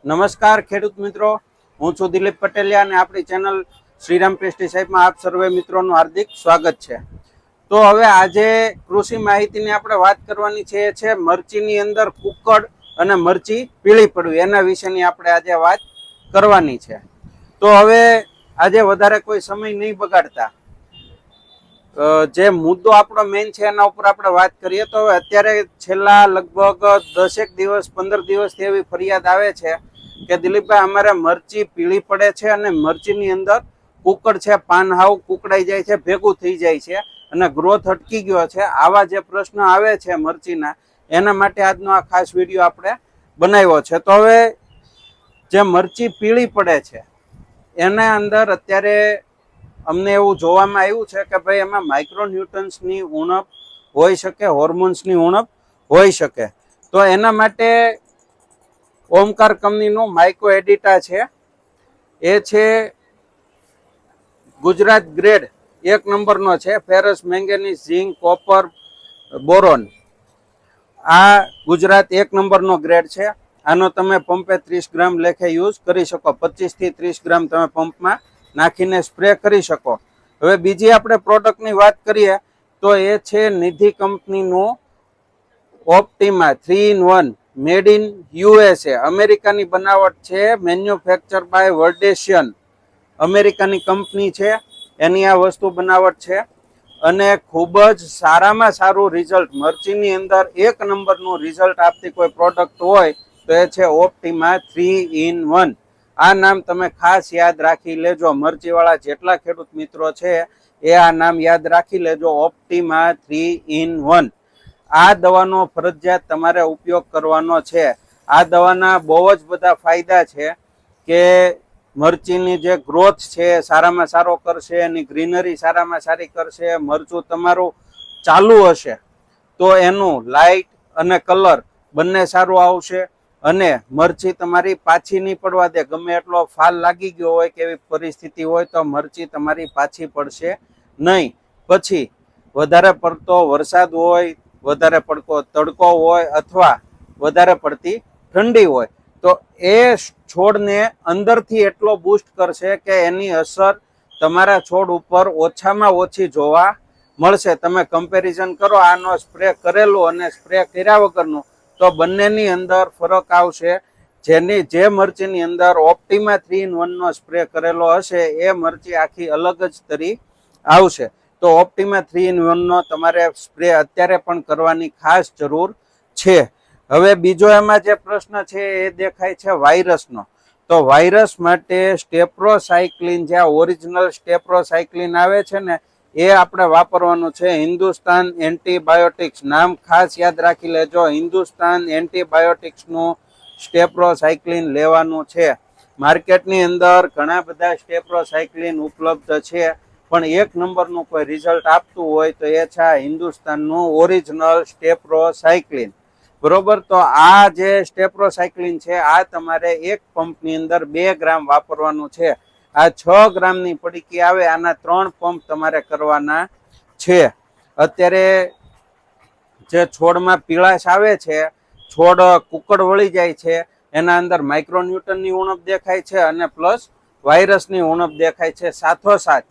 નમસ્કાર ખેડૂત મિત્રો, હું છું દિલીપ પટેલિયા અને આપણી ચેનલ શ્રીરામ પેસ્ટિસાઇડમાં આપ સર્વે મિત્રોનું હાર્દિક સ્વાગત છે. તો હવે આજે કૃષિ માહિતીની આપણે વાત કરવાની છે મરચીની અંદર કુકડ અને મરચી પીળી પડવી એના વિશેની આપણે આજે વાત કરવાની છે. તો હવે આજે વધારે કોઈ સમય નહીં બગાડતા જે મુદ્દો આપણો મેઇન છે એના ઉપર આપણે વાત કરીએ. તો હવે અત્યારે છેલ્લા લગભગ 10 દિવસ 15 દિવસથી એવી ફરિયાદ આવે છે કે દિલીપભાઈ અમારે મરચી પીળી પડે છે અને મરચીની અંદર કુકડ છે, પાન હાવ કુકડાઈ જાય છે, ભેગું થઈ જાય છે અને ગ્રોથ અટકી ગયો છે. આવા જે પ્રશ્ન આવે છે મરચીના, એના માટે આજનો આ ખાસ વિડીયો આપણે બનાવ્યો છે. તો હવે જે મરચી પીળી પડે છે એના અંદર અત્યારે અમને એવું જોવામાં આવ્યું છે કે ભાઈ એમાં માઇક્રોન્યુટ્રન્સની ઉણપ હોઈ શકે, હોર્મોન્સની ઉણપ હોઈ શકે. તો એના માટે ઓમકાર કંપનીનું માઇક્રો એડિટા છે, એ છે ગુજરાત ગ્રેડ 1 નંબરનો છે. Ferrous, manganese, zinc, copper, boron, આ ગુજરાત 1 નંબરનો ગ્રેડ છે. આનો તમે પંપે 30 ગ્રામ લેખે યુઝ કરી શકો. 25 થી 30 ગ્રામ તમે પંપમાં નાખીને સ્પ્રે કરી શકો. હવે બીજી આપણે પ્રોડક્ટની વાત કરીએ તો એ છે નિધિ કંપનીનું Optima 3 in 1 made in USA. અમેરિકાની બનાવટ છે, મેન્યુફેક્ચર બાય વર્ડેશિયન, અમેરિકાની કંપની છે, એની આ વસ્તુ બનાવટ છે અને ખૂબ જ સારામાં સારું રિઝલ્ટ, મરચીની અંદર 1 નંબરનું રિઝલ્ટ આપતી કોઈ પ્રોડક્ટ હોય તો એ છે ઓપ્ટિમા 3 in 1. આ નામ તમે ખાસ યાદ રાખી લેજો. મરચીવાળા જેટલા ખેડૂત મિત્રો છે એ આ નામ યાદ રાખી લેજો, ઓપ્ટિમા 3 in 1. આ દવાનો ફરજિયાત તમારે ઉપયોગ કરવાનો છે. આ દવાના બહુ જ બધા ફાયદા છે કે મરચીની જે ગ્રોથ છે સારામાં સારો કરશે, એની ગ્રીનરી સારામાં સારી કરશે. મરચું તમારું ચાલુ હશે તો એનું લાઇટ અને કલર બંને સારું આવશે અને મરચી તમારી પાછી નહીં પડવા દે. ગમે એટલો ફાલ લાગી ગયો હોય કે એવી પરિસ્થિતિ હોય તો મરચી તમારી પાછી પડશે નહીં. પછી વધારે પડતો વરસાદ હોય, વધારે પડતો તડકો હોય અથવા વધારે પડતી ઠંડી હોય તો એ છોડને અંદરથી એટલો બૂસ્ટ કરશે કે એની અસર તમારા છોડ ઉપર ઓછામાં ઓછી જોવા મળશે. તમે કમ્પેરિઝન કરો આનો સ્પ્રે કરેલું અને સ્પ્રે કર્યા વગરનું તો બંનેની અંદર ફરક આવશે. જે મરચીની અંદર ઓપ્ટિમા 3 in 1 નો સ્પ્રે કરેલો હશે એ મરચી આખી અલગ જ તરી આવશે. તો ઓપ્ટિમા 3 in 1 નો તમારે સ્પ્રે અત્યારે પણ કરવાની ખાસ જરૂર છે. હવે બીજો એમાં જે પ્રશ્ન છે એ દેખાય છે વાયરસનો. તો વાયરસ માટે સ્ટેપ્રોસાયક્લિન, જે ઓરિજિનલ સ્ટેપ્રોસાયક્લિન આવે છે ને એ આપણે વાપરવાનું છે. હિન્દુસ્તાન એન્ટીબાયોટિક્સ, નામ ખાસ યાદ રાખી લેજો, હિન્દુસ્તાન એન્ટીબાયોટિક્સનું સ્ટેપ્રોસાયક્લિન લેવાનું છે. માર્કેટની અંદર ઘણા બધા સ્ટેપ્રોસાયક્લિન ઉપલબ્ધ છે પણ 1 નંબરનું કોઈ રિઝલ્ટ આપતું હોય તો એ છે હિન્દુસ્તાનનું ઓરિજિનલ સ્ટેપ્રોસાયક્લિન. બરોબર. તો આ જે સ્ટેપ્રોસાયક્લિન છે આ તમારે એક પંપની અંદર 2 ગ્રામ વાપરવાનું છે. આ 6 ગ્રામની પડીકી આવે, આના 3 પંપ તમારે કરવાના છે. અત્યારે જે છોડમાં પીળાશ આવે છે, છોડ કુકડ વળી જાય છે, એના અંદર માઇક્રોન્યુટનની ઉણપ દેખાય છે અને પ્લસ વાયરસની ઉણપ દેખાય છે. સાથોસાથ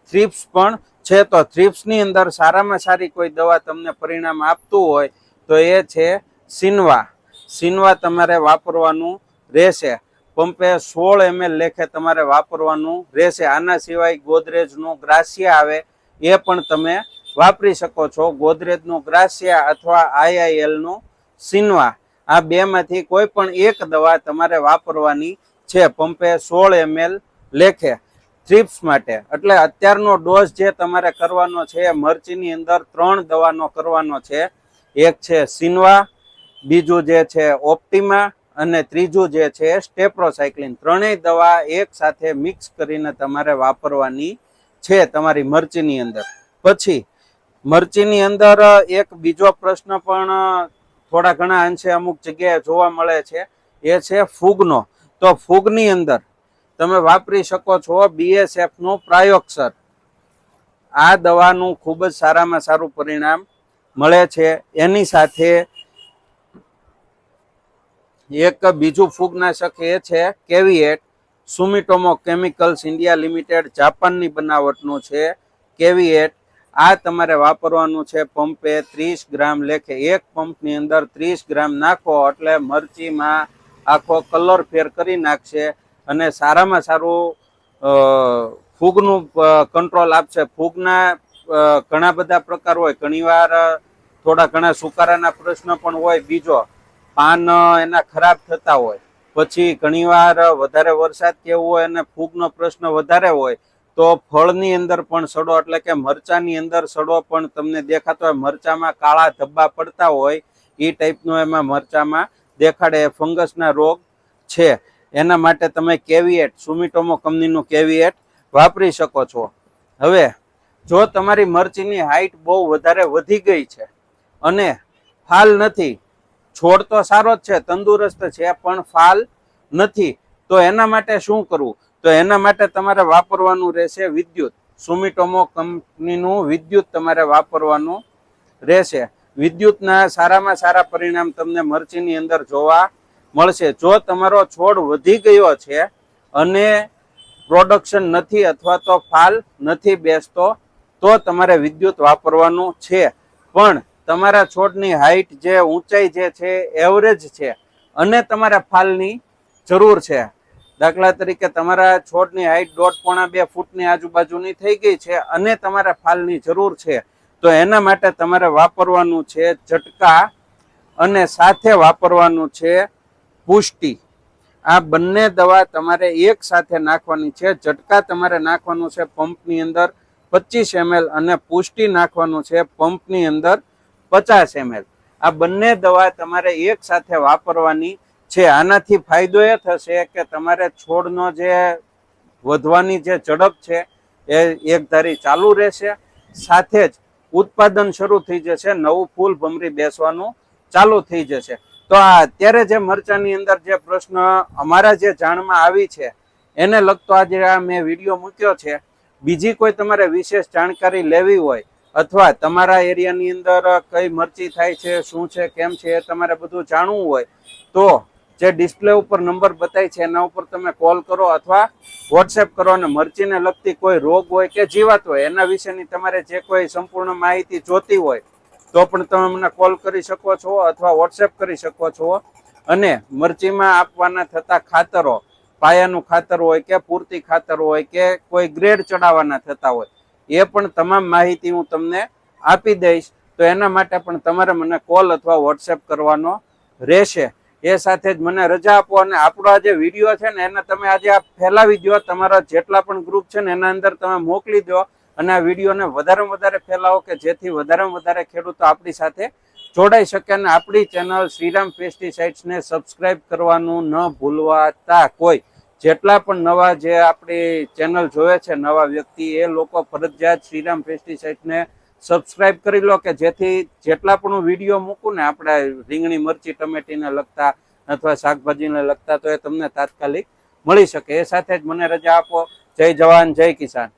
થ્રિપ્સ પણ છે. તો થ્રિપ્સની અંદર સારામાં સારી કોઈ દવા તમને પરિણામ આપતું હોય તો એ છે સિનવા. સિનવા તમારે વાપરવાનું રહેશે. પંપે 16 ml લેખે તમારે વાપરવાનું રહેશે. આના સિવાય ગોદરેજનું ગ્રાસિયા આવે એ પણ તમે વાપરી શકો છો. ગોદરેજનું ગ્રાસિયા અથવા IILનું સિનવા, આ બેમાંથી કોઈ પણ એક દવા તમારે વાપરવાની છે. પંપે 16 ml લેખે થ્રિપ્સ માટે. એટલે અત્યારનો ડોઝ જે તમારે કરવાનો છે એ મરચીની અંદર 3 દવાનો કરવાનો છે. એક છે સિનવા, બીજું જે છે ઓપ્ટિમા અને ત્રીજું જે છે સ્ટેપ્રોસાયક્લિન. ત્રણેય દવા એક સાથે મિક્સ કરીને તમારે વાપરવાની છે તમારી મરચીની અંદર. પછી મરચીની અંદર એક બીજો પ્રશ્ન પણ થોડા ઘણા અંશે અમુક જગ્યાએ જોવા મળે છે, એ છે ફૂગનો. તો ફૂગની અંદર તમે વાપરી શકો છો BSF નું પ્રાયોક્સર. આ દવાનું ખૂબ જ સારામાં સારું પરિણામ મળે છે. એની સાથે એક બીજું ફૂગનાશક એ છે કેવીએટ. સુમિટોમો કેમિકલ્સ ઇન્ડિયા લિમિટેડ જાપાનની બનાવટનું છે કેવીએટ. આ તમારે વાપરવાનું છે પંપે 30 ગ્રામ લેખે. એક પંપની અંદર 30 ગ્રામ નાખો એટલે મરચીમાં આખો કલર ફેર કરી નાખશે અને સારામાં સારું ફૂગનું કંટ્રોલ આપશે. ફૂગના ઘણા બધા પ્રકાર હોય, ઘણીવાર થોડા ઘણા સુકારાના પ્રશ્ન પણ હોય. બીજો પાન એના ખરાબ થતા હોય, પછી ઘણીવાર વધારે વરસાદ કેવું હોય અને ફૂગનો પ્રશ્ન વધારે હોય તો ફળની અંદર પણ સડો એટલે કે મરચાની અંદર સડો પણ તમને દેખાતો હોય. મરચામાં કાળા ધબ્બા પડતા હોય એ ટાઈપનો એમાં મરચામાં દેખાડે. ફંગસના રોગ છે એના માટે તમે કેવીએટ, સુમિટોમો કંપનીનું કેવીએટ વાપરી શકો છો. હવે જો તમારી મરચીની હાઈટ બહુ વધારે વધી ગઈ છે અને ફાલ નથી, છોડ તો સારો જ છે, તંદુરસ્ત છે, પણ ફાલ નથી, તો એના માટે શું કરવું? તો એના માટે તમારે વાપરવાનું રહેશે વિદ્યુત. સુમિટોમો કંપનીનું વિદ્યુત તમારે વાપરવાનું રહેશે. વિદ્યુતના સારામાં સારા પરિણામ તમને મરચીની અંદર જોવા મળશે. જો તમારો છોડ વધી ગયો છે અને પ્રોડક્શન નથી અથવા તો ફાલ નથી બેસતો તો તમારે વિદ્યુત વાપરવાનું છે. પણ તમારા છોડની હાઈટ જે ઊંચાઈ જે છે એવરેજ છે અને તમારે ફાલની જરૂર છે, દાખલા તરીકે તમારા છોડની હાઈટ 1.5-2 ફૂટની આજુબાજુની થઈ ગઈ છે અને તમારે ફાલની જરૂર છે, તો એના માટે તમારે વાપરવાનું છે ઝટકા અને સાથે વાપરવાનું છે પુષ્ટિ. આ બંને દવા તમારે એક સાથે નાખવાની છે. ઝટકા તમારે નાખવાનું છે પંપની અંદર 25 ml અને પુષ્ટિ નાખવાનું છે પંપની અંદર 50 ml. આ બંને દવા તમારે એક સાથે વાપરવાની છે. આનાથી ફાયદો એ થશે કે તમારે છોડનો જે વધવાની જે ઝડપ છે એ એકધારી ચાલુ રહેશે, સાથે જ ઉત્પાદન શરૂ થઈ જશે, નવું ફૂલ ભમરી બેસવાનું ચાલુ થઈ જશે. તો આ અત્યારે જે મરચાની અંદર જે પ્રશ્ન અમારા જે જાણમાં આવી છે એને લગતો આજે આ મેં વિડીયો મૂક્યો છે. બીજી કોઈ તમારે વિશેષ જાણકારી લેવી હોય અથવા તમારા એરિયાની અંદર કઈ મરચી થાય છે, શું છે, કેમ છે, એ તમારે બધું જાણવું હોય તો જે ડિસ્પ્લે ઉપર નંબર બતાય છે એના ઉપર તમે કોલ કરો અથવા વોટ્સએપ કરો અને મરચીને લગતી કોઈ રોગ હોય કે જીવાત હોય એના વિશેની તમારે જે કોઈ સંપૂર્ણ માહિતી જોતી હોય તો પણ તમે મને કોલ કરી શકો છો અથવા વોટ્સએપ કરી શકો છો. અને મરચીમાં આપવાના થતા ખાતરો, પાયાનું ખાતર હોય કે પૂરતી ખાતર હોય કે કોઈ ગ્રેડ ચડાવવાના થતા હોય એ પણ તમામ માહિતી હું તમને આપી દઈશ. તો એના માટે પણ તમારે મને કોલ અથવા વોટ્સએપ કરવાનો રહેશે. એ સાથે જ મને રજા આપો અને આપણો આ જે વિડીયો છે ને એને તમે આજે આ ફેલાવી દો. તમારા જેટલા પણ ગ્રુપ છે ને એના અંદર તમે મોકલી દો અને આ વિડીયોને વધારેમાં વધારે ફેલાવો કે જેથી વધારેમાં વધારે ખેડૂતો આપણી સાથે જોડાઈ શકે. અને આપણી ચેનલ શ્રીરામ પેસ્ટિસાઇડ્સને સબસ્ક્રાઇબ કરવાનું ન ભૂલવાતા. કોઈ જેટલા પણ નવા જે આપણી ચેનલ જોવે છે નવા વ્યક્તિ, એ લોકો ફરજિયાત શ્રીરામ પેસ્ટિસાઇડ્સને સબસ્ક્રાઇબ કરી લો કે જેથી જેટલા પણ હું વિડીયો મૂકું ને આપણે રીંગણી, મરચી, ટમેટીને લગતા અથવા શાકભાજીને લગતા તો એ તમને તાત્કાલિક મળી શકે. એ સાથે જ મને રજા આપો. જય જવાન, જય કિસાન.